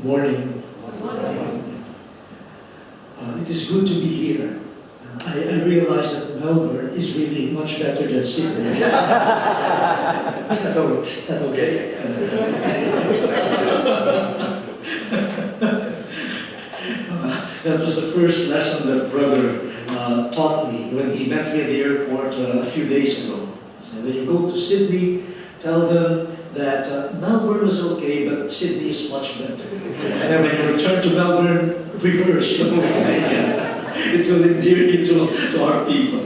Morning. It is good to be here. I realize that Melbourne is really much better than Sydney. Is that okay? That was the first lesson that Brother taught me when he met me at the airport a few days ago. So when you go to Sydney, tell them that Melbourne was okay, but Sydney is much better. And then when you return to Melbourne, reverse the whole thing. It will endear you to our people.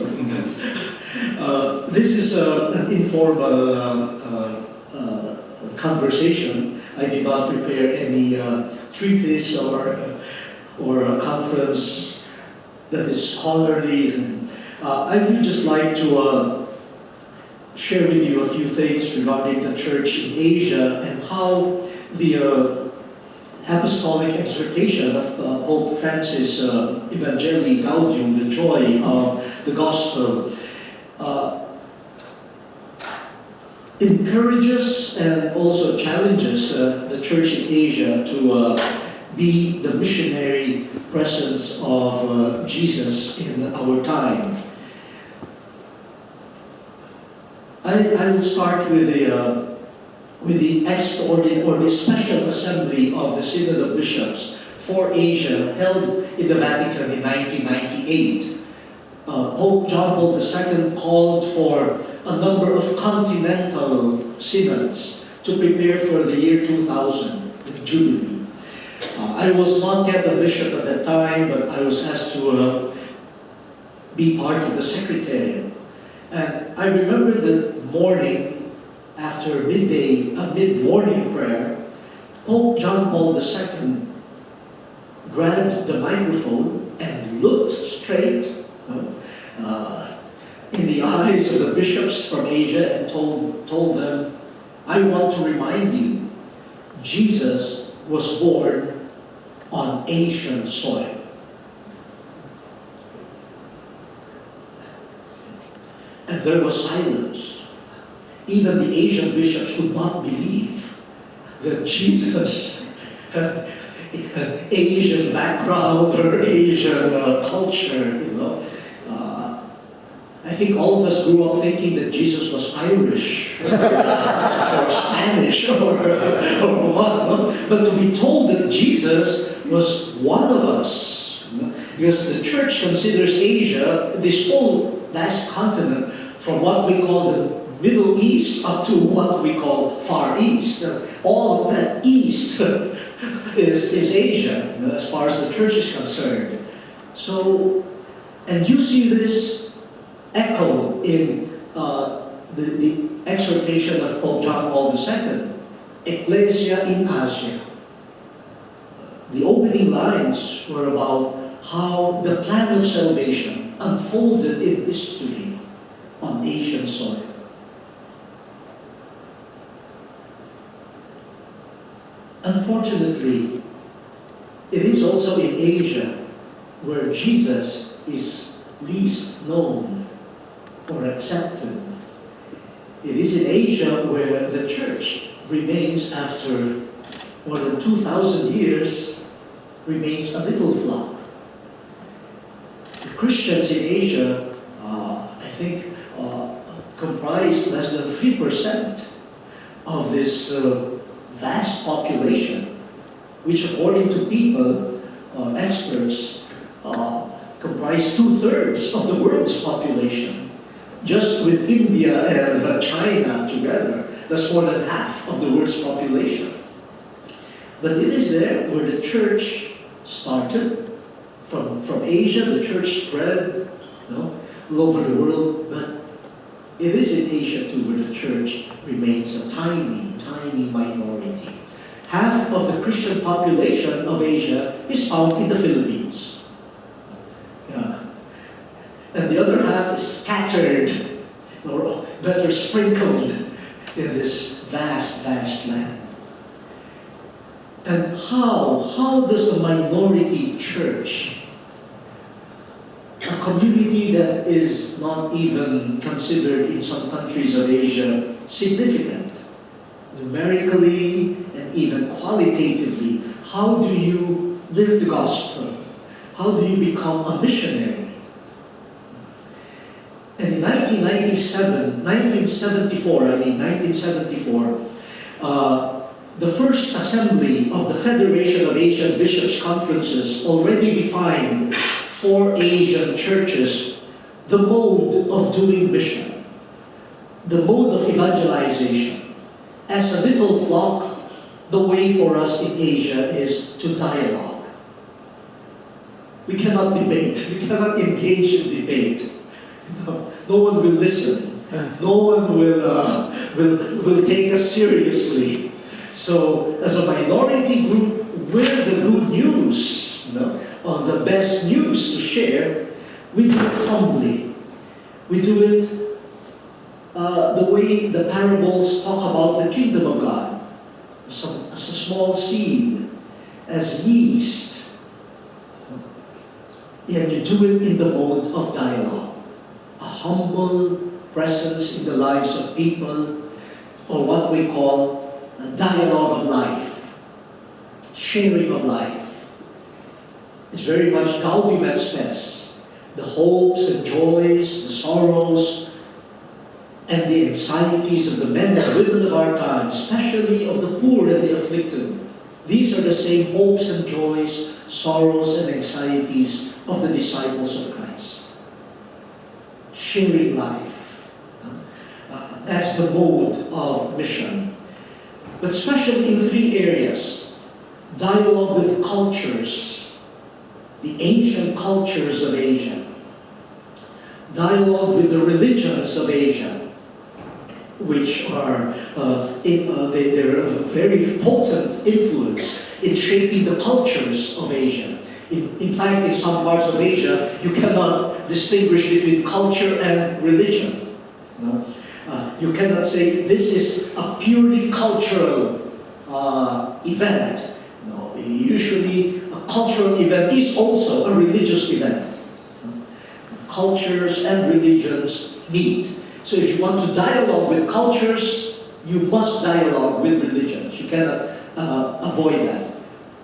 This is an informal conversation. I did not prepare any treatise or a conference that is scholarly. I would just like to share with you a few things regarding the church in Asia and how the apostolic exhortation of Pope Francis, Evangelii Gaudium, the joy of the gospel, encourages and also challenges the church in Asia to be the missionary presence of Jesus in our time. I will start with the extraordinary or the special assembly of the Synod of Bishops for Asia held in the Vatican in 1998. Pope John Paul II called for a number of continental synods to prepare for the year 2000, the Jubilee. I was not yet a bishop at that time, but I was asked to be part of the secretariat. And I remember the morning after mid-morning prayer, Pope John Paul II grabbed the microphone and looked straight in the eyes of the bishops from Asia and told them, I want to remind you, Jesus was born on Asian soil. And there was silence. Even the Asian bishops could not believe that Jesus had an Asian background or Asian culture, I think all of us grew up thinking that Jesus was Irish or Spanish or what, no? But to be told that Jesus was one of us, because the church considers Asia, this whole vast continent, from what we call the Middle East up to what we call Far East. All of that East is Asia, as far as the church is concerned. So, and you see this echo in the exhortation of Pope John Paul II, Ecclesia in Asia. The opening lines were about how the plan of salvation unfolded in history on Asian soil. Unfortunately, it is also in Asia where Jesus is least known or accepted. It is in Asia where the church remains, after more than 2,000 years, remains a little flock. The Christians in Asia, I think, comprise less than 3% of this vast population, which according to people, experts, comprise 2/3 of the world's population. Just with India and China together, that's more than half of the world's population. But it is there where the church started. From Asia, the church spread all over the world, but it is in Asia too where the church remains a tiny, tiny minority. Half of the Christian population of Asia is found in the Philippines. And the other half is scattered, or better sprinkled, in this vast, vast land. And how does a minority church, a community that is not even considered in some countries of Asia significant, numerically and even qualitatively, how do you live the gospel? How do you become a missionary? And in 1974, the first assembly of the Federation of Asian Bishops' Conferences already defined for Asian churches the mode of doing mission, the mode of evangelization. As a little flock, the way for us in Asia is to dialogue. We cannot debate. We cannot engage in debate. No one will listen. No one will take us seriously. So, as a minority group, we're the good news, or the best news to share. We do it humbly. We do it the way the parables talk about the kingdom of God, as a small seed, as yeast. And you do it in the mode of dialogue, a humble presence in the lives of people, or what we call a dialogue of life, sharing of life. It's very much Gaudium et Spes, the hopes and joys, the sorrows, and the anxieties of the men and women of our time, especially of the poor and the afflicted. These are the same hopes and joys, sorrows and anxieties of the disciples of Christ. Sharing life. That's the mode of mission. But especially in three areas. Dialogue with cultures, the ancient cultures of Asia. Dialogue with the religions of Asia, which are they're a very potent influence in shaping the cultures of Asia. In fact, in some parts of Asia, you cannot distinguish between culture and religion. You cannot say this is a purely cultural event. No, usually a cultural event is also a religious event. Cultures and religions meet. So if you want to dialogue with cultures, you must dialogue with religions. You cannot avoid that.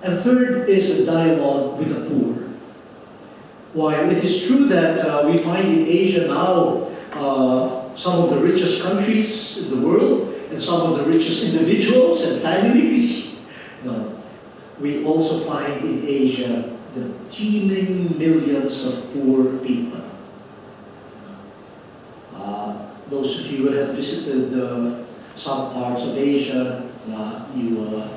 And third is a dialogue with the poor. While it is true that we find in Asia now some of the richest countries in the world and some of the richest individuals and families, no, we also find in Asia the teeming millions of poor people. Those of you who have visited some parts of Asia, you know.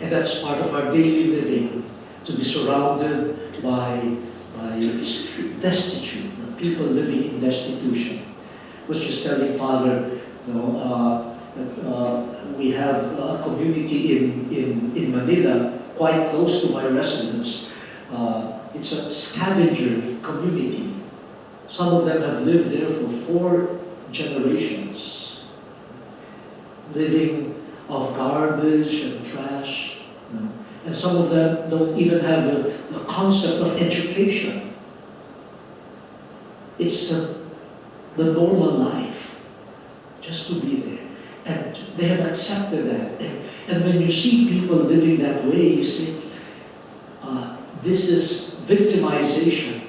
And that's part of our daily living, to be surrounded by destitute, people living in destitution. I was just telling Father, that we have a community in Manila, quite close to my residence. It's a scavenger community. Some of them have lived there for 4 generations, living off garbage and trash. And some of them don't even have a concept of education. It's the normal life, just to be there. And they have accepted that. And when you see people living that way, you say, this is victimization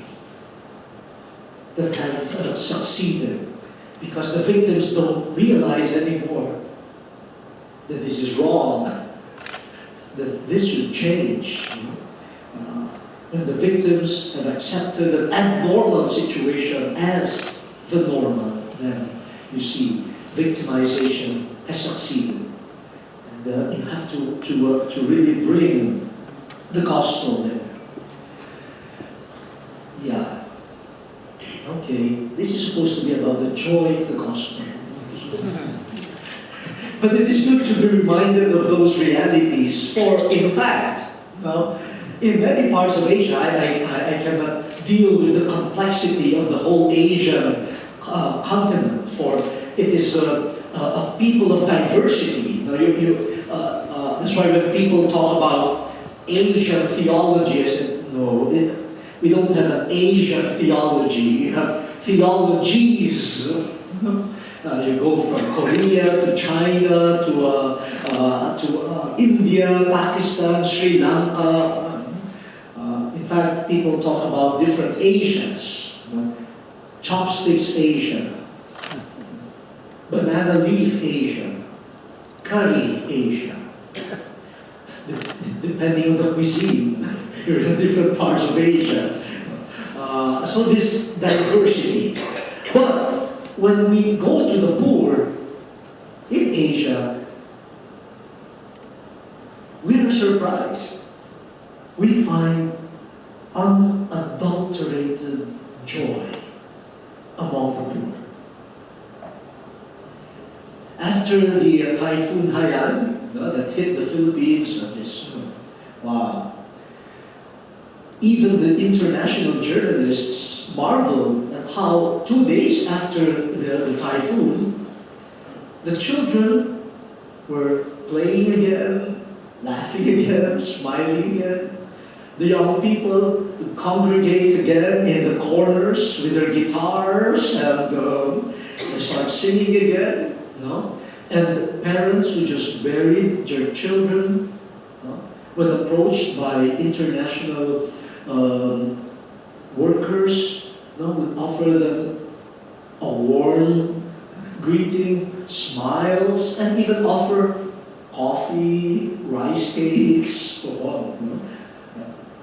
that have succeeded. Because the victims don't realize anymore that this is wrong, that this should change. When the victims have accepted an abnormal situation as the normal, then you see victimization has succeeded. And you have to really bring the gospel there. Yeah. Okay, this is supposed to be about the joy of the gospel. But it is good to be reminded of those realities, for in fact, in many parts of Asia, I cannot deal with the complexity of the whole Asian continent, for it is a people of diversity. That's why when people talk about Asian theology, I said, no, we don't have an Asian theology. You have theologies. You go from Korea to China to India, Pakistan, Sri Lanka. In fact, people talk about different Asias. Chopsticks Asia, banana leaf Asia, curry Asia. Depending on the cuisine, you're in different parts of Asia. So this diversity. But when we go to the poor in Asia, we are surprised. We find unadulterated joy among the poor. After the Typhoon Haiyan that hit the Philippines, wow. Even the international journalists marveled at how 2 days after the typhoon, the children were playing again, laughing again, smiling again. The young people would congregate again in the corners with their guitars and start singing again. No? And the parents who just buried their children, when approached by international workers, would offer them a warm greeting, smiles, and even offer coffee, rice cakes, so on.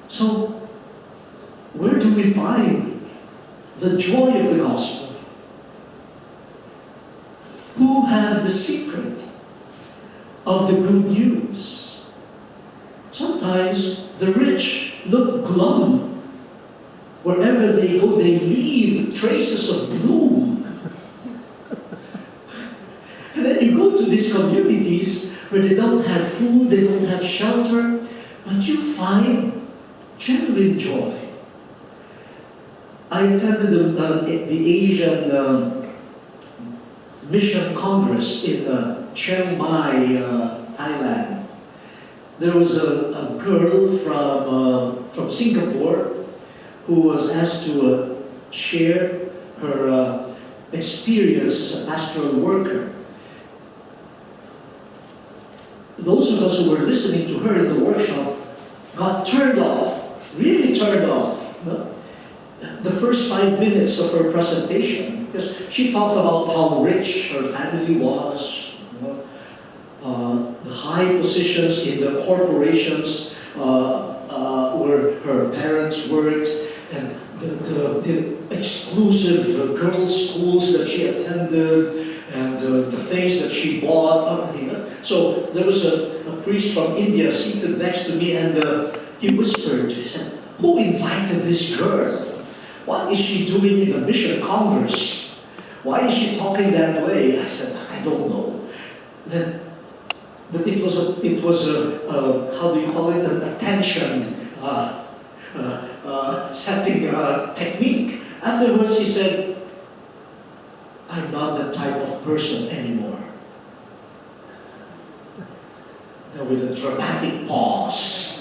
So, where do we find the joy of the gospel? Who have the secret of the good news? Sometimes the rich look glum. Wherever they go, they leave traces of gloom. And then you go to these communities where they don't have food, they don't have shelter, but you find genuine joy. I attended the Asian Mission Congress in Chiang Mai, Thailand. There was a girl from Singapore who was asked to share her experience as a pastoral worker. Those of us who were listening to her in the workshop got turned off, really turned off. The first 5 minutes of her presentation, because she talked about how rich her family was, the high positions in the corporations where her parents worked, and the exclusive girls' schools that she attended, and the things that she bought. So there was a priest from India seated next to me, and he whispered, he said, "Who invited this girl? What is she doing in the Mission Congress? Why is she talking that way?" I said, "I don't know." But it was a how do you call it, an attention setting technique. Afterwards, he said, "I'm not that type of person anymore." Now, with a dramatic pause.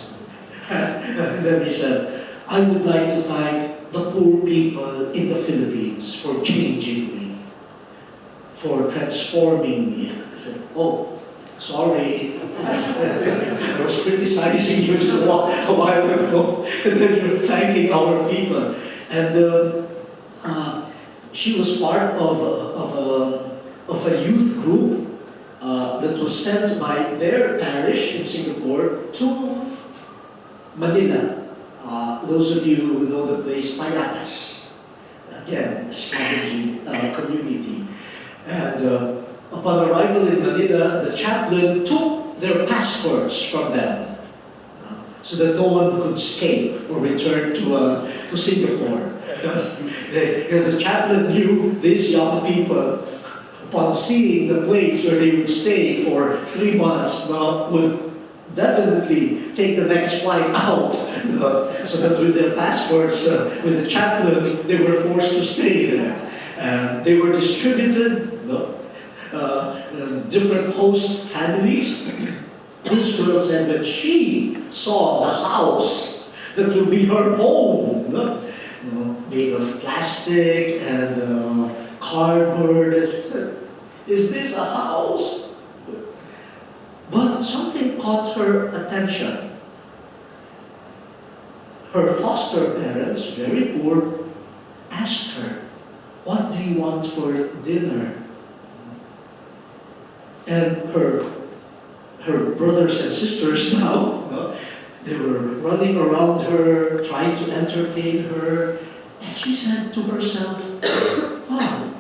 And then he said, "I would like to thank the poor people in the Philippines for changing me, for transforming me." I said, "Oh, sorry, I was criticizing you just a while ago, and then you're thanking our people." And she was part of a youth group that was sent by their parish in Singapore to Manila. Those of you who know the place, Payatas, again, a scavenging community. And upon arrival in Manila, the chaplain took their passports from them so that no one could escape or return to Singapore. Because the chaplain knew these young people, upon seeing the place where they would stay for 3 months, would definitely take the next flight out. So that with their passports, with the chaplain, they were forced to stay there. And they were distributed, different host families. This girl said that she saw the house that will be her home, made of plastic and cardboard. She said, "Is this a house?" But something caught her attention. Her foster parents, very poor, asked her, "What do you want for dinner?" And her brothers and sisters now, they were running around her, trying to entertain her. And she said to herself, "Wow,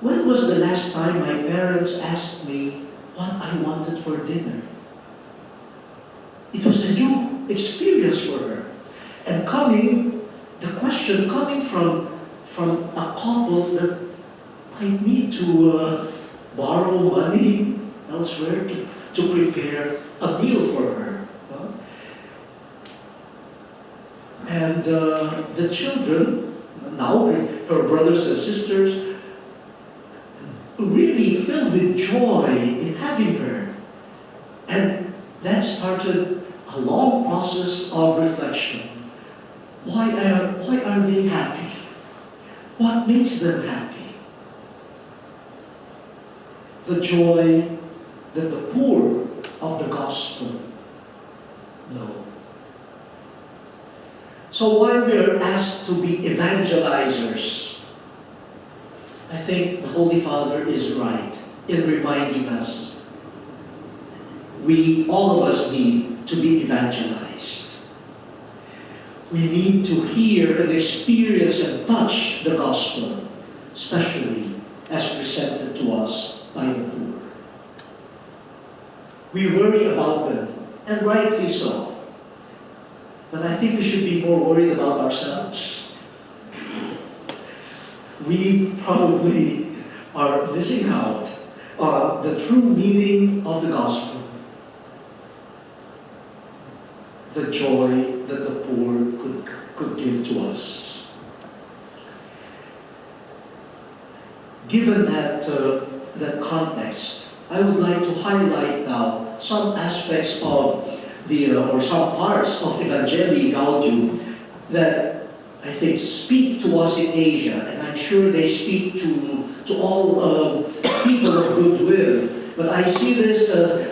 when was the last time my parents asked me what I wanted for dinner?" It was a new experience for her. And the question coming from a couple that I need to borrow money elsewhere to prepare a meal for her. And the children, now her brothers and sisters, really filled with joy in having her. And that started a long process of reflection. Why are they happy? What makes them happy? The joy that the poor of the gospel know. So while we are asked to be evangelizers, I think the Holy Father is right in reminding us all of us need to be evangelized. We need to hear and experience and touch the gospel, especially as presented to us by the poor. We worry about them, and rightly so. But I think we should be more worried about ourselves. We probably are missing out on the true meaning of the gospel. The joy that the poor could give to us. Given that context, I would like to highlight now some aspects of or some parts of Evangelii Gaudium that I think speak to us in Asia, and I'm sure they speak to all people of goodwill. But I see this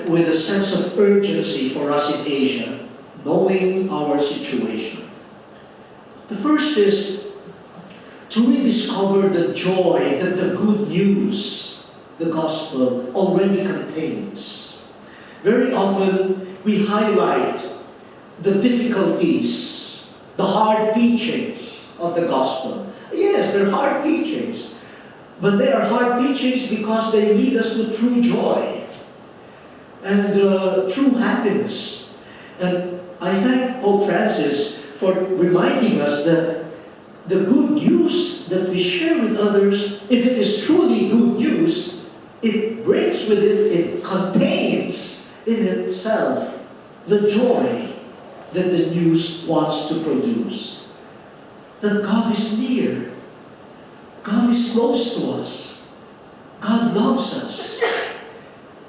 with a sense of urgency for us in Asia, knowing our situation. The first is to rediscover the joy that the good news, the gospel, already contains. Very often we highlight the difficulties, the hard teachings of the gospel. Yes, they're hard teachings, but they are hard teachings because they lead us to true joy and true happiness. And I thank Pope Francis for reminding us that the good news that we share with others, if it is truly good news, it brings with it contains in itself the joy that the news wants to produce. That God is near. God is close to us. God loves us.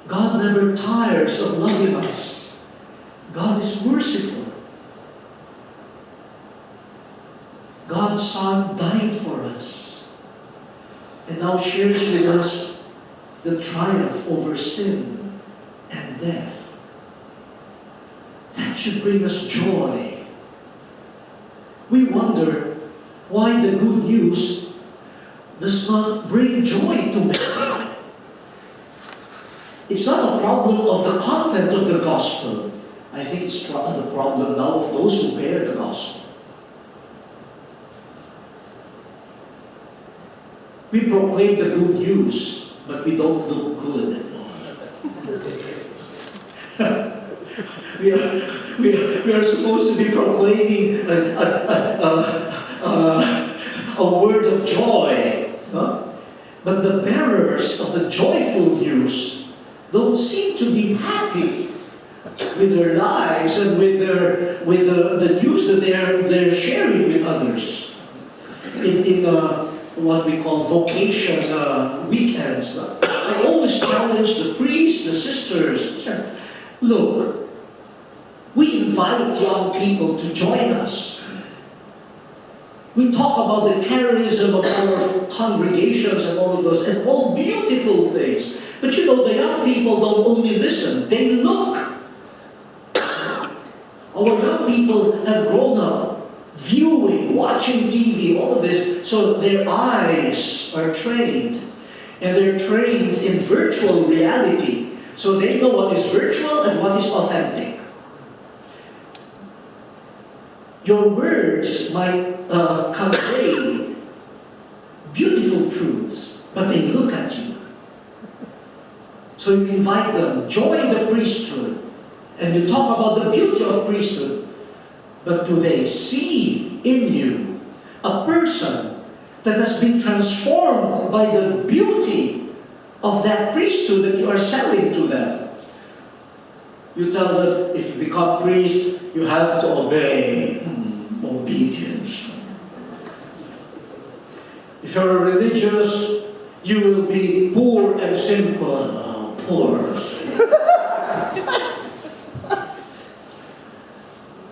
God never tires of loving us. God is merciful. God's Son died for us and now shares with us the triumph over sin and death. That should bring us joy. We wonder why the good news does not bring joy to many. It's not a problem of the content of the gospel. I think it's the problem now of those who bear the gospel. We proclaim the good news, but we don't look good at all. We are supposed to be proclaiming a word of joy, but the bearers of the joyful news don't seem to be happy with their lives and with the news that they're sharing with others. In what we call vocation weekends, I always challenge the priests, the sisters. Look, we invite young people to join us. We talk about the charism of our congregations and all of those, and all beautiful things. But you know, the young people don't only listen, they look. Our young people have grown up viewing, watching TV, all of this, so their eyes are trained. And they're trained in virtual reality. So they know what is virtual and what is authentic. Your words might convey beautiful truths, but they look at you. So you invite them, join the priesthood, and you talk about the beauty of priesthood. But do they see in you a person that has been transformed by the beauty of that priesthood that you are selling to them? You tell them, if you become priest, you have to obey. Obedience. If you're a religious, you will be poor and simple. Poor.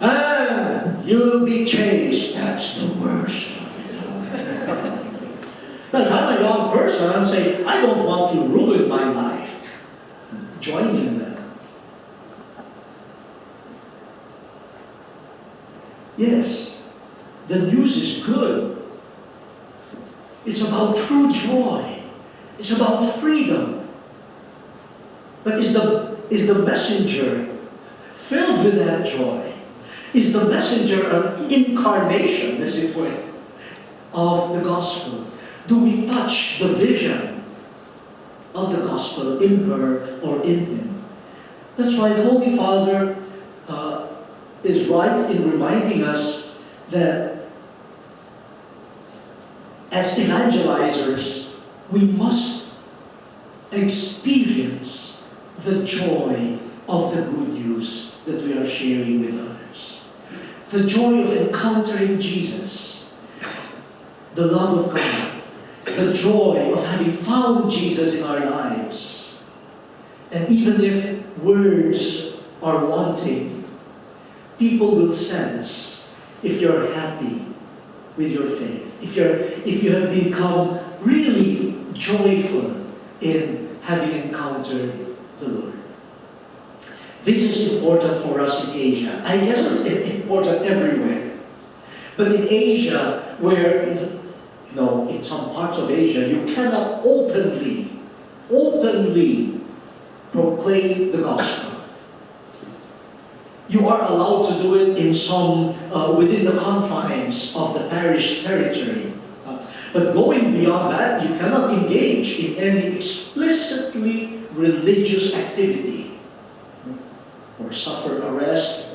And you will be chaste. That's the worst. Now, if I'm a young person and say, I don't want to ruin my life, join in them. Yes, the news is good. It's about true joy. It's about freedom. But is the messenger filled with that joy? Is the messenger an incarnation, as it were, of the gospel? Do we touch the vision of the gospel in her or in him? That's why the Holy Father is right in reminding us that as evangelizers, we must experience the joy of the good news that we are sharing with others. The joy of encountering Jesus, the love of God, the joy of having found Jesus in our lives. And even if words are wanting, people will sense if you're happy with your faith, if you have become really joyful in having encountered the Lord. This is important for us in Asia. I guess it's important everywhere. But in Asia, where, in some parts of Asia, you cannot openly proclaim the gospel. You are allowed to do it in some, within the confines of the parish territory. But going beyond that, you cannot engage in any explicitly religious activity or suffer arrest.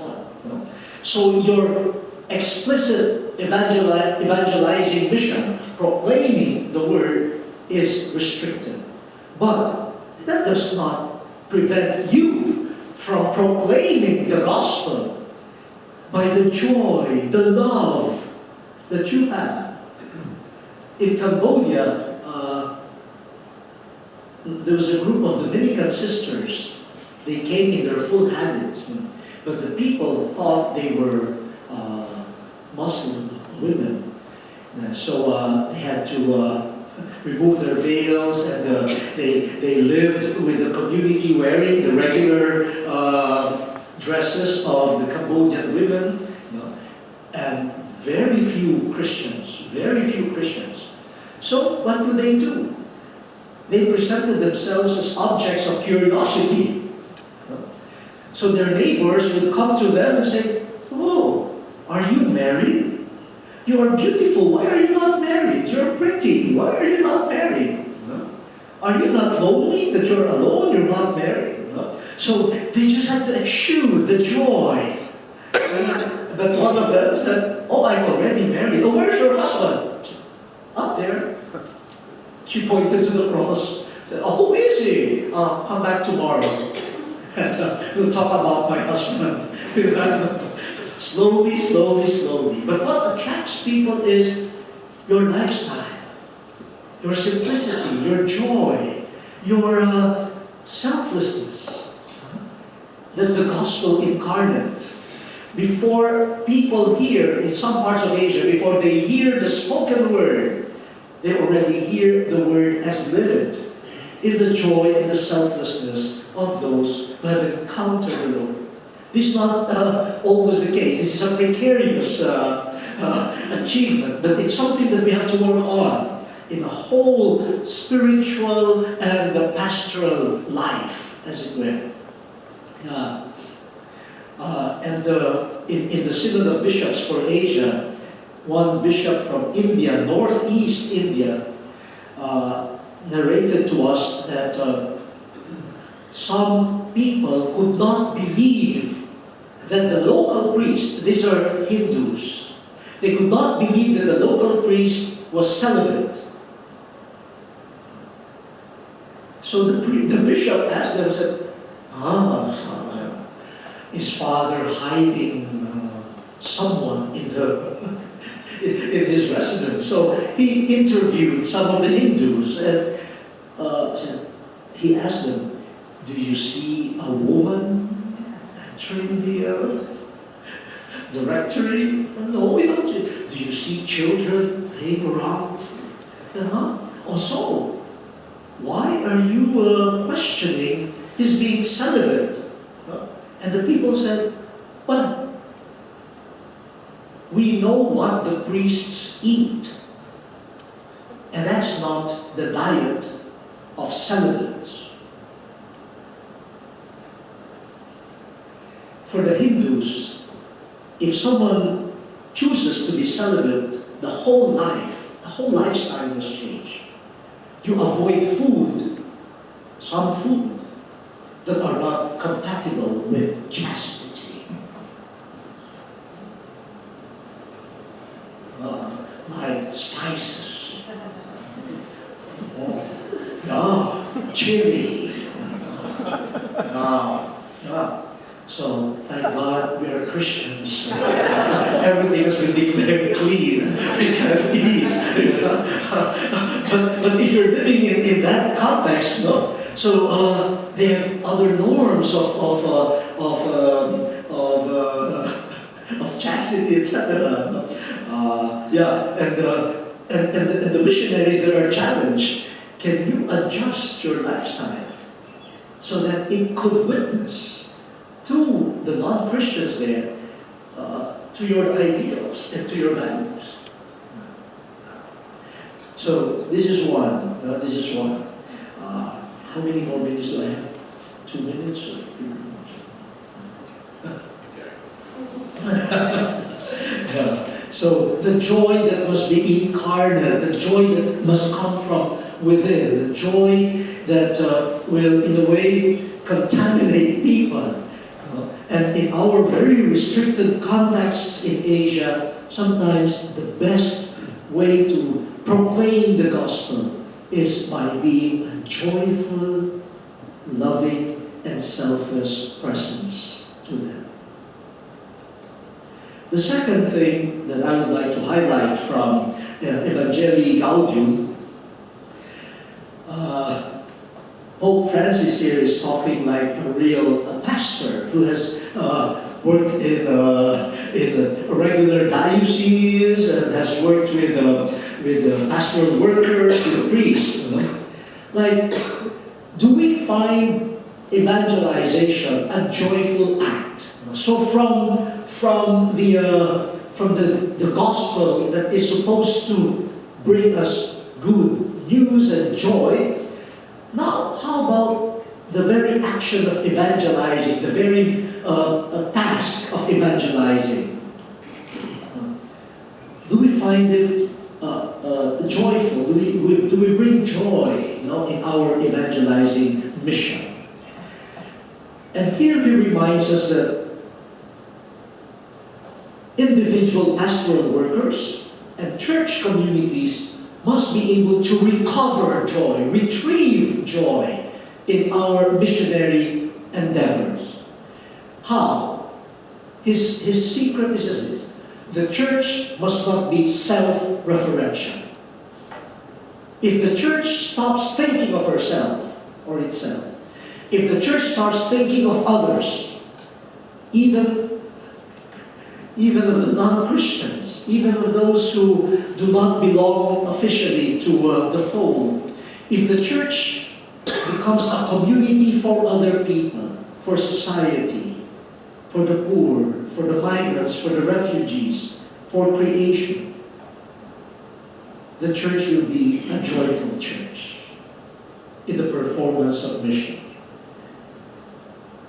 So your explicit evangelizing mission, proclaiming the word, is restricted. But that does not prevent you from proclaiming the gospel by the joy, the love that you have. In Cambodia, there was a group of Dominican sisters. They came in their full habit, but the people thought they were Muslim women. So they had to remove their veils, and they lived with the community wearing the regular dresses of the Cambodian women, and very few Christians. So what do? They presented themselves as objects of curiosity. So their neighbors would come to them and say, "Oh, are you married? You are beautiful. Why are you not married? You're pretty. Why are you not married? Are you not lonely that you're alone? You're not married." So they just had to exude the joy. But one of them said, "Oh, I'm already married." "Oh, where's your husband?" "Up there." She pointed to the cross. Said, "Oh, who is he?" "Come back tomorrow. And we'll talk about my husband." Slowly. But what attracts people is your lifestyle, your simplicity, your joy, your selflessness. That's the gospel incarnate. Before people hear, in some parts of Asia, before they hear the spoken word, they already hear the word as lived. in the joy and the selflessness of those who have encountered the Lord. This is not always the case. This is a precarious achievement, but it's something that we have to work on in a whole spiritual and pastoral life, as it were. In the Synod of Bishops for Asia, one bishop from India, northeast India, narrated to us that some people could not believe that the local priest, these are Hindus, they could not believe that the local priest was celibate. So the bishop asked them, said, is Father hiding someone in his residence? So he interviewed some of the Hindus and he asked them, do you see a woman entering the rectory? No, we don't. Do you see children playing around? Also, why are you questioning his being celibate? And the people said, well, we know what the priests eat, and that's not the diet of celibates. For the Hindus, if someone chooses to be celibate, the whole lifestyle must change. You avoid food, some food, that are not compatible with chastity. Like spices. Chili. So, thank God we are Christians. Everything has been declared clean. We can eat. But if you're living in that context, so they have other norms of chastity, etc. And the missionaries that are challenged, can you adjust your lifestyle so that it could witness to the non-Christians there, to your ideals and to your values? So this is one. How many more minutes do I have? 2 minutes or 3 minutes? So the joy that must be incarnate, the joy that must come from within, the joy that will, in a way, contaminate people. And in our very restricted contexts in Asia, sometimes the best way to proclaim the gospel is by being a joyful, loving, and selfless presence to them. The second thing that I would like to highlight from Evangelii Gaudium, Pope Francis here is talking like a real pastor who has worked in a regular diocese and has worked with pastoral workers, with priests. Like, do we find evangelization a joyful act? So from the gospel that is supposed to bring us good news and joy, now how about the very action of evangelizing, the very task of evangelizing? Do we find it joyful? Do we bring joy, in our evangelizing mission? And here he reminds us that individual pastoral workers and church communities must be able to recover joy, retrieve joy in our missionary endeavors. How? His secret is this: the church must not be self-referential. If the church stops thinking of herself or itself, if the church starts thinking of others, even of the non-Christians, even of those who do not belong officially to the fold, if the church becomes a community for other people, for society, for the poor, for the migrants, for the refugees, for creation. The church will be a joyful church in the performance of mission.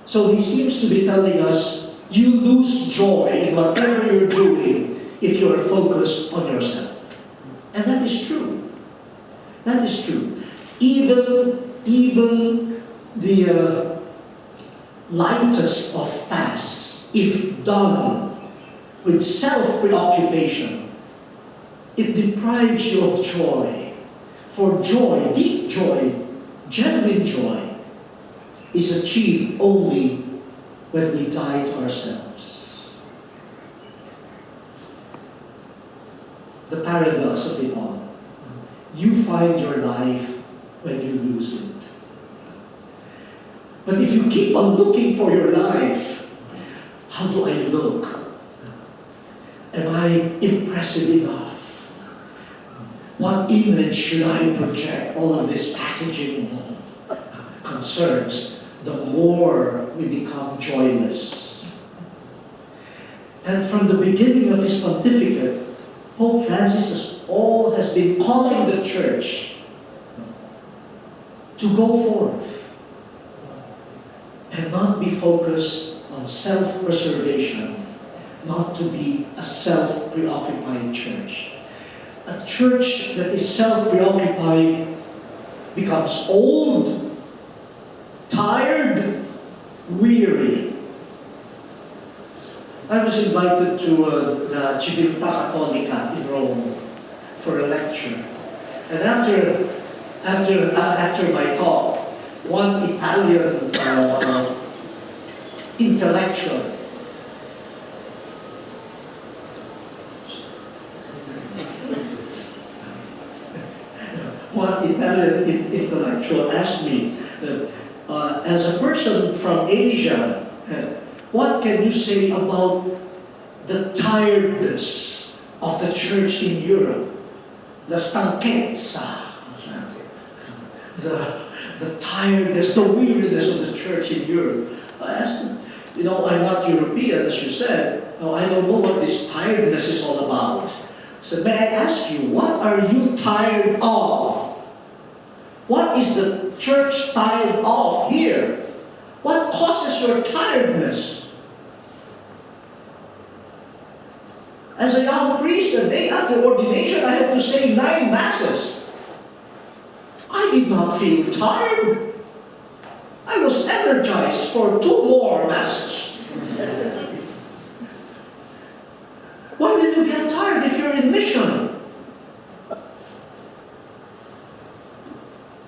So he seems to be telling us, you lose joy in whatever you're doing if you're focused on yourself. And that is true. That is true. Even the lightest of tasks, if done with self-preoccupation, it deprives you of joy. For joy, deep joy, genuine joy, is achieved only when we die to ourselves. The paradox of it all. You find your life when you lose it. But if you keep on looking for your life, how do I look? Am I impressive enough? What image should I project? All of this packaging concerns, the more we become joyless. And from the beginning of his pontificate, Pope Francis has been calling the church to go forth and not be focused on self-preservation, not to be a self-preoccupied church. A church that is self-preoccupied becomes old, tired, weary. I was invited to the Civiltà Cattolica in Rome for a lecture. And after my talk, one Italian intellectual asked me, as a person from Asia, what can you say about the tiredness of the church in Europe? La stanchezza, the tiredness, the weariness of the church in Europe. I asked him, I'm not European, as you said. I don't know what this tiredness is all about. I said, may I ask you, what are you tired of? What is the church tired of here? What causes your tiredness? As a young priest, the day after ordination, I had to say 9 masses. I did not feel tired. I was energized for 2 more masses. Why will you get tired if you're in mission?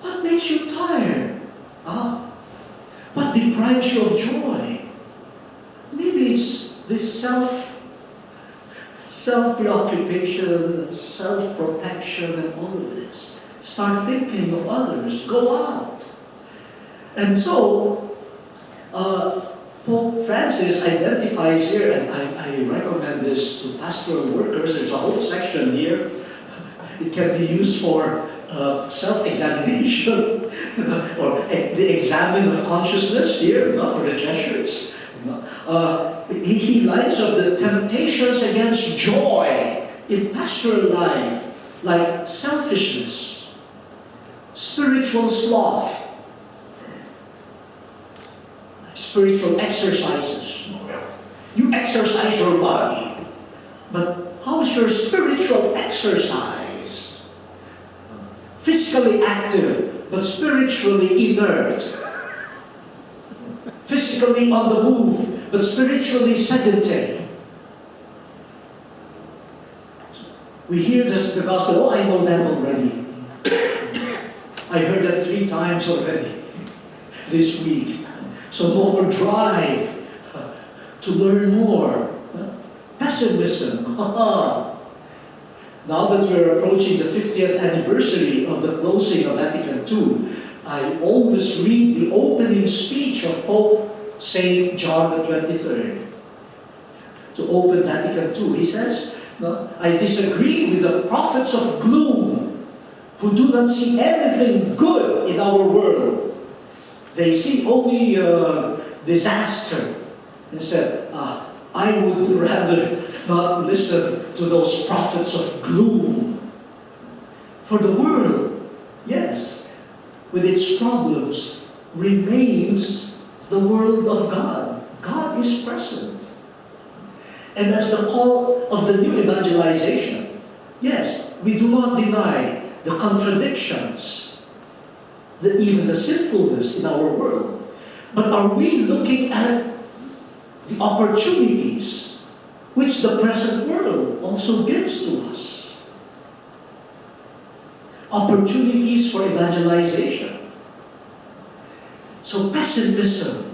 What makes you tired? What deprives you of joy? Maybe it's this self-preoccupation, self-protection, and all of this. Start thinking of others. Go out. And so, Pope Francis identifies here, and I recommend this to pastoral workers. There's a whole section here. It can be used for self-examination, or the examine of consciousness here, for the Jesuits. He lights up the temptations against joy in pastoral life, like selfishness, spiritual sloth, spiritual exercises. You exercise your body, but how is your spiritual exercise? Physically active, but spiritually inert. Physically on the move, but spiritually sedentary. We hear the gospel, I know that already. I heard that 3 times already this week. So no more drive to learn more. Pessimism. Now that we're approaching the 50th anniversary of the closing of Vatican II, I always read the opening speech of Pope St. John the 23rd. To open Vatican II, he says, I disagree with the prophets of gloom who do not see anything good in our world. They see only disaster. They said, I would rather not listen to those prophets of gloom. For the world, yes, with its problems, remains the world of God. God is present. And as the call of the new evangelization, yes, we do not deny the contradictions, even the sinfulness in our world. But are we looking at the opportunities which the present world also gives to us? Opportunities for evangelization. So pessimism.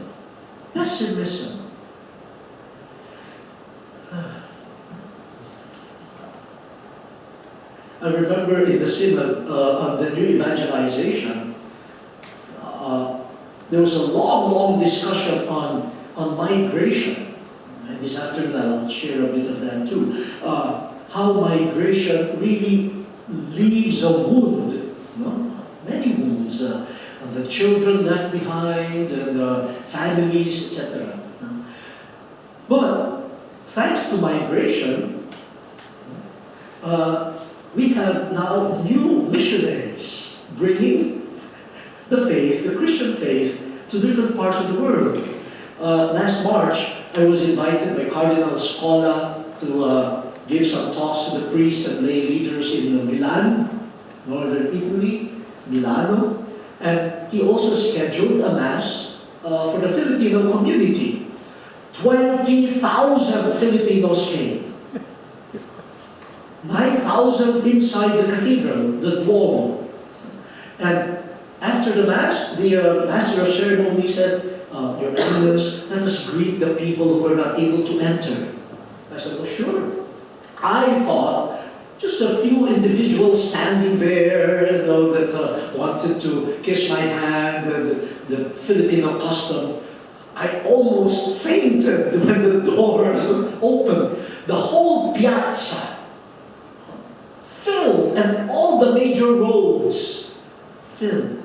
I remember in the synod on the new evangelization, there was a long discussion on migration. And this afternoon I'll share a bit of that too. How migration really leaves a wound, no? Many wounds. And the children left behind, and families, etc. But thanks to migration, we have now new missionaries bringing the faith, the Christian faith, to different parts of the world. Last March, I was invited by Cardinal Tagle to give some talks to the priests and lay leaders in Milan, northern Italy, Milano. And he also scheduled a Mass for the Filipino community. 20,000 Filipinos came. 9,000 inside the cathedral, the Duomo. And after the Mass, the Master of Ceremony said, Your Eminence, let us greet the people who were not able to enter. I said, well, sure. I thought just a few individuals standing there, that wanted to kiss my hand, the Filipino custom. I almost fainted when the doors opened. The whole piazza filled, and all the major roads filled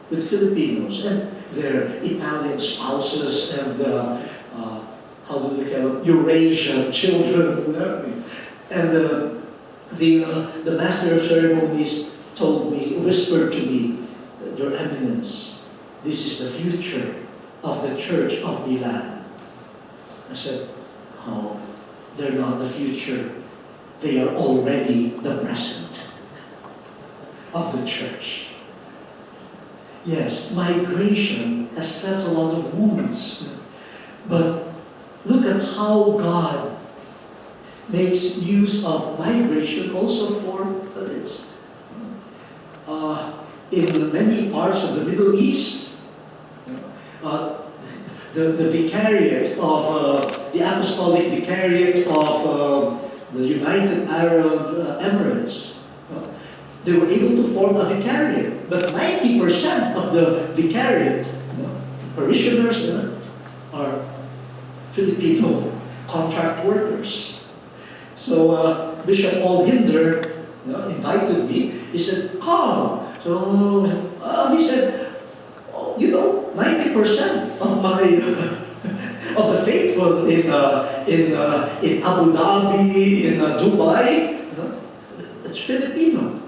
with Filipinos and their Italian spouses and how do they call it? Eurasian children. And the Master of Ceremonies told me, whispered to me, Your Eminence, this is the future of the Church of Milan. I said, oh, they're not the future. They are already the present of the Church. Yes, migration has left a lot of wounds. But look at how God makes use of migration also for others. In many parts of the Middle East, the vicariate of the apostolic vicariate of the United Arab Emirates, they were able to form a vicariate, but 90% of the vicariate parishioners are Filipino contract workers. So Bishop Paul Hinder invited me. He said, "Come." So he said, 90% of my of the faithful in Abu Dhabi, in Dubai, it's Filipino.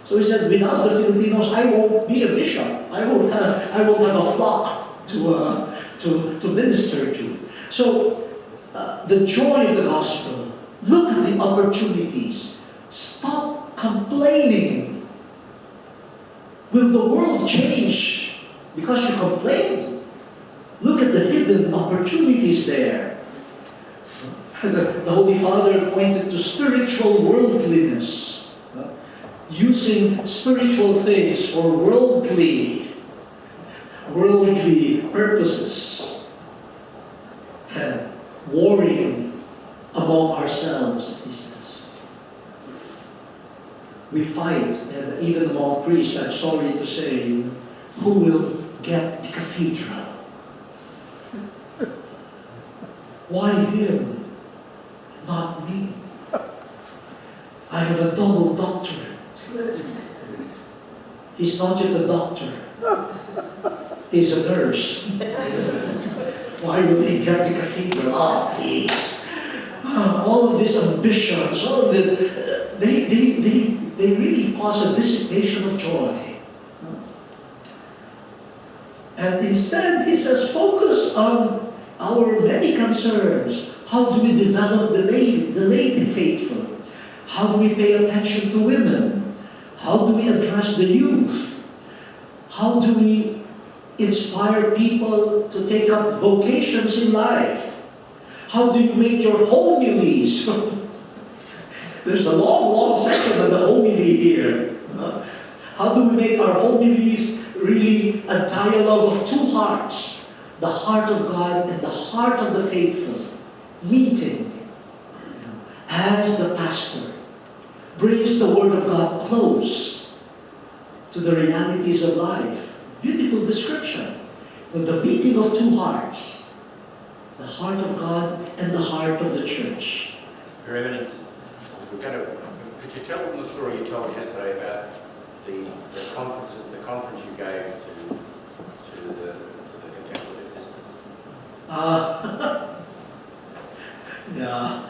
So he said, without the Filipinos, I won't be a bishop. I won't have a flock to minister to. So the joy of the gospel. Look at the opportunities. Stop complaining. Will the world change because you complained? Look at the hidden opportunities there. The Holy Father pointed to spiritual worldliness, using spiritual things for worldly purposes, and warring among ourselves, he says. We fight, and even among priests, I'm sorry to say, who will get the cathedral? Why him? Not me. I have a double doctorate. He's not yet a doctor. He's a nurse. Why will he get the cathedral? Oh, please. All of these ambitions, all of the, they really cause a dissipation of joy. And instead, he says, focus on our many concerns. How do we develop the lay faithful? How do we pay attention to women? How do we address the youth? How do we inspire people to take up vocations in life? How do you make your homilies? There's a long, long section on the homily here. How do we make our homilies really a dialogue of two hearts? The heart of God and the heart of the faithful meeting as the pastor brings the Word of God close to the realities of life. Beautiful description of the meeting of two hearts. The heart of God and the heart of the church. Your Eminence, could you tell them the story you told yesterday about the conference you gave to the contemplative sisters? Yeah.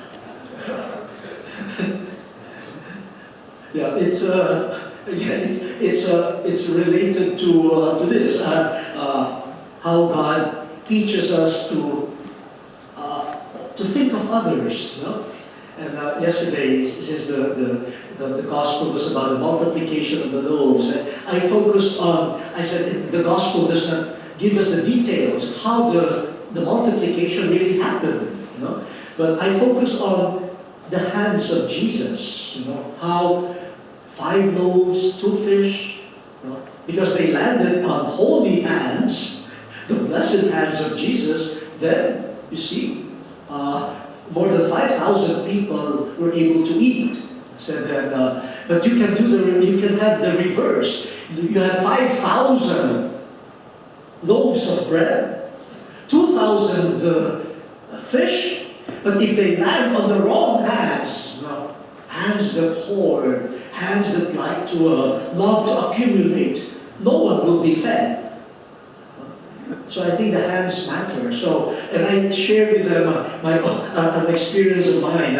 Yeah, it's again, it's related to this. How God teaches us to think of others, no? And yesterday, since the gospel was about the multiplication of the loaves, I focused on. I said the gospel does not give us the details of how the multiplication really happened, you know. But I focused on the hands of Jesus, you know, how 5 loaves, 2 fish, you know, because they landed on holy hands, the blessed hands of Jesus. Then you see, more than 5,000 people were able to eat. So that, but you can have the reverse. You have 5,000 loaves of bread, 2,000 fish. But if they land on the wrong hands, you know, hands that hoard, hands that like to love to accumulate, no one will be fed. So I think the hands matter. So, and I shared with them an experience of mine.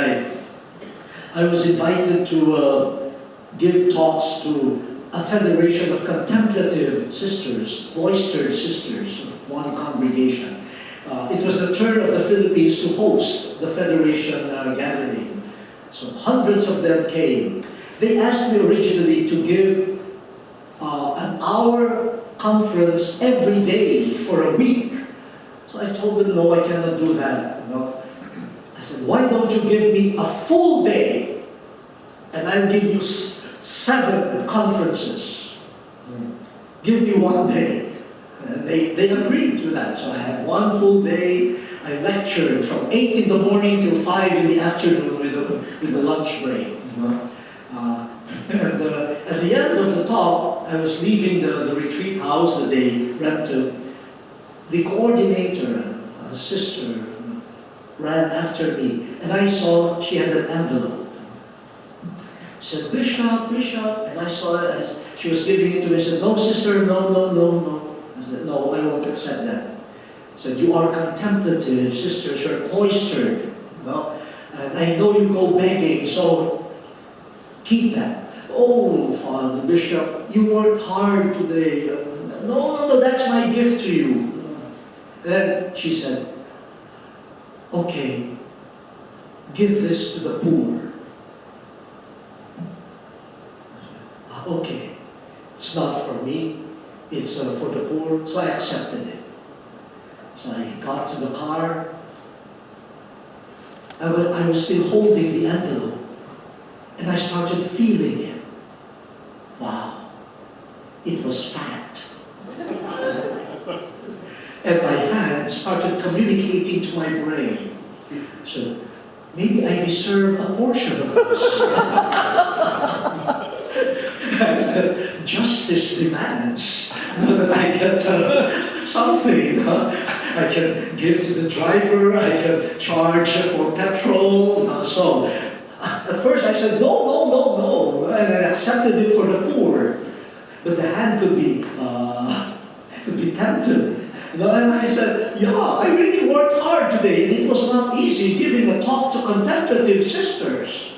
I was invited to give talks to a federation of contemplative sisters, cloistered sisters of one congregation. It was the turn of the Philippines to host the federation gathering. So hundreds of them came. They asked me originally to give an hour conference every day for a week. So I told them, no, I cannot do that. No. I said, why don't you give me a full day and I'll give you 7 conferences. Give me 1 day. And they agreed to that. So I had 1 full day. I lectured from 8 in the morning till 5 in the afternoon with a lunch break. And at the end of the talk, I was leaving the retreat house that they rented. The coordinator, a sister, ran after me, and I saw she had an envelope. She said, Bishop, Bishop, and I saw it as she was giving it to me. I said, no, sister, no, no, no, no. I said, no, I won't accept that. I said, you are contemplative, sisters, you're cloistered, no? And I know you go begging, so keep that. Oh, Father, Bishop, you worked hard today. No, that's my gift to you. Then she said, okay, give this to the poor. Okay, it's not for me, it's for the poor, so I accepted it. So I got to the car. I was still holding the envelope, and I started feeling it. Wow, it was fat. And my hand started communicating to my brain. So maybe I deserve a portion of this. I said, justice demands that I get something. I can give to the driver, I can charge for petrol. So At first I said, no, no, no, no, and I accepted it for the poor. But the hand could be tempted. And I said, yeah, I really worked hard today, and it was not easy giving a talk to contemplative sisters.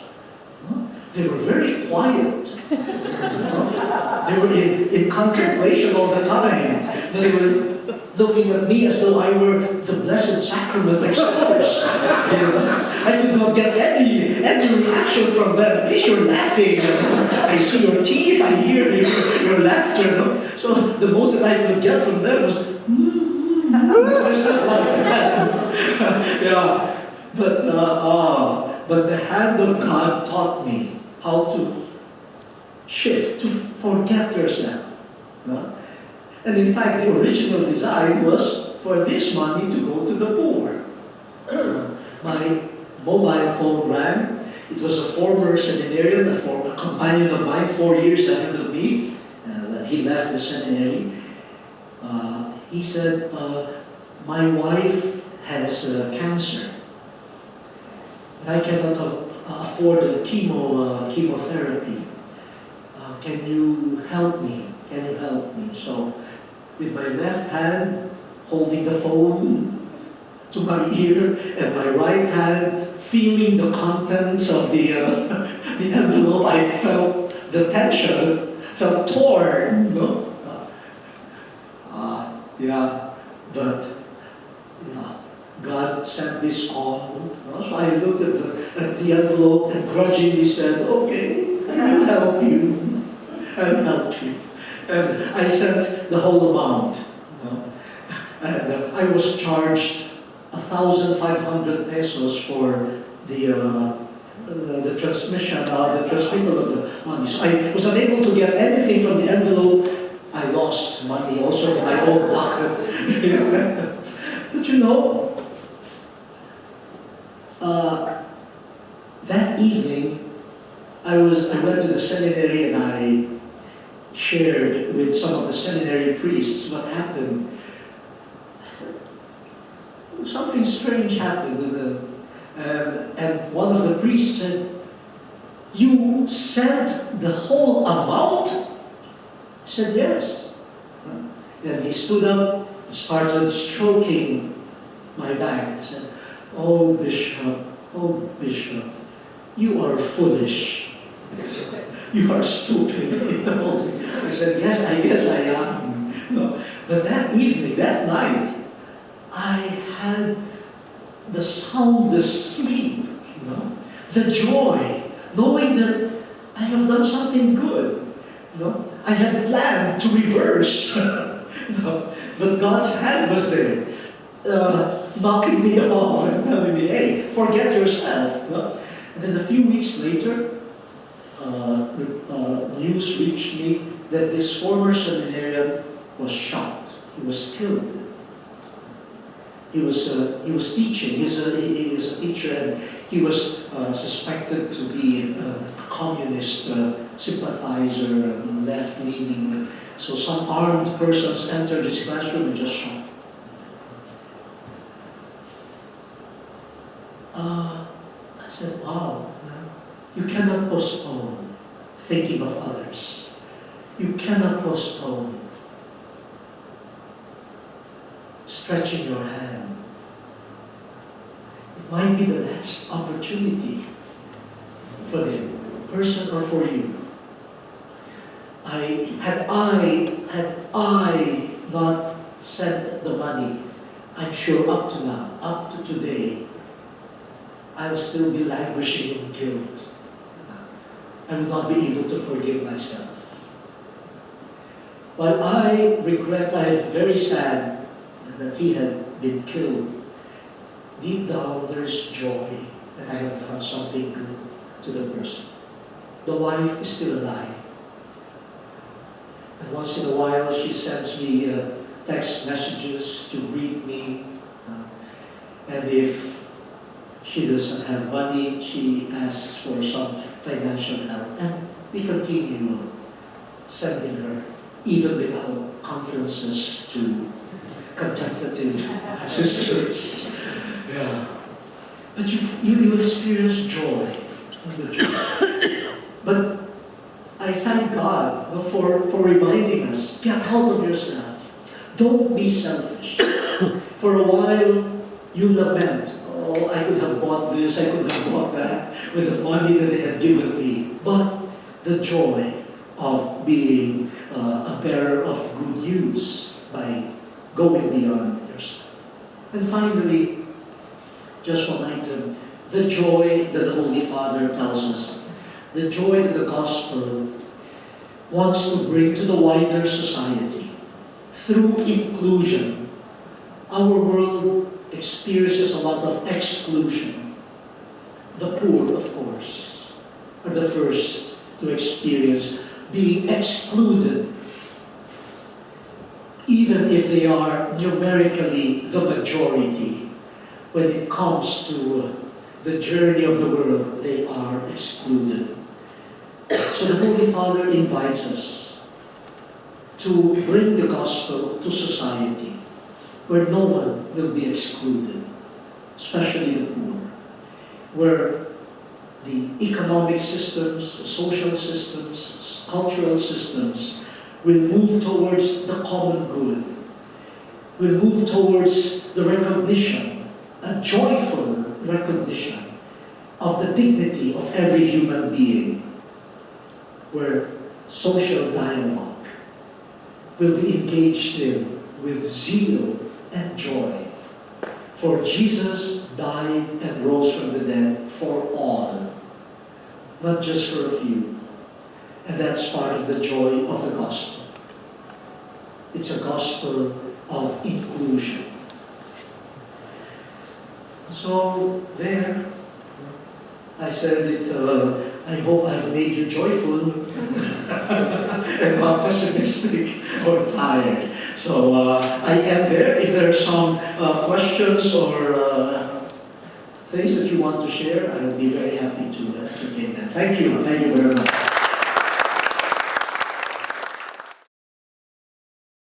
They were very quiet. They were in contemplation all the time. They were looking at me as though I were the Blessed Sacrament exposed. I did not get any reaction from them. At least you're laughing. I see your teeth, I hear your laughter. No? So the most that I could get from them was, yeah. But the hand of God taught me how to shift, to forget yourself. No? And in fact, the original design was for this money to go to the poor. My mobile phone rang. It was a former seminarian, a companion of mine, 4 years ahead of me. He left the seminary. He said, my wife has cancer. I cannot afford the chemotherapy. Can you help me? Can you help me? So, with my left hand holding the phone to my ear, and my right hand feeling the contents of the envelope, I felt the tension, felt torn. No? But God sent this call. So I looked at the envelope and grudgingly said, okay, I'll help you. I'll help you. And I sent the whole amount. And I was charged 1,500 pesos for the transmission, the transmittal of the money. So I was unable to get anything from the envelope. I lost money also from my own pocket. But that evening, I went to the seminary and I shared with some of the seminary priests what happened. Something strange happened, and one of the priests said, "You sent the whole amount?" I said, "Yes." Then he stood up and started stroking my back. He said, oh Bishop, you are foolish. You are stupid." I said, "Yes, I guess I am." No. But that evening, that night, I had the soundest sleep, the joy, knowing that I have done something good. I had planned to reverse, but God's hand was there, knocking me off and telling me, "Hey, forget yourself." And then a few weeks later, news reached me that this former seminarian was shot. He was killed. He was teaching. He was a teacher, and he was suspected to be a communist sympathizer and left-leaning. So some armed persons entered his classroom and just shot him. I said, "Wow, you cannot postpone thinking of others. You cannot postpone stretching your hand. It might be the last opportunity for the person or for you. Had I not sent the money, I'm sure up to now, up to today, I'll still be languishing in guilt. I will not be able to forgive myself. While I regret, I am very sad that he had been killed, deep down there's joy that I have done something good to the person. The wife is still alive. And once in a while she sends me text messages to greet me. And if she doesn't have money, she asks for some financial help. And we continue sending her, even without conferences to contemplative sisters. Yeah. But you experience joy. The joy. But I thank God for reminding us, get out of yourself. Don't be selfish. For a while, you lament, oh, I could have bought this, I could have bought that with the money that they had given me. But the joy of being a bearer of good news by going beyond yourself. And finally, just one item, the joy that the Holy Father tells us, the joy that the gospel wants to bring to the wider society through inclusion. Our world experiences a lot of exclusion. The poor, of course, are the first to experience being excluded, even if they are numerically the majority. When it comes to the journey of the world, they are excluded. So the Holy Father invites us to bring the gospel to society where no one will be excluded, especially the poor, where the economic systems, the social systems, cultural systems will move towards the common good, will move towards the recognition, a joyful recognition of the dignity of every human being, where social dialogue will be engaged in with zeal and joy. For Jesus died and rose from the dead for all, not just for a few. And that's part of the joy of the gospel. It's a gospel of inclusion. So there, I said it, I hope I've made you joyful and not pessimistic or tired. So I end there. If there are some questions or things that you want to share, I will be very happy to entertain them. Thank you very much.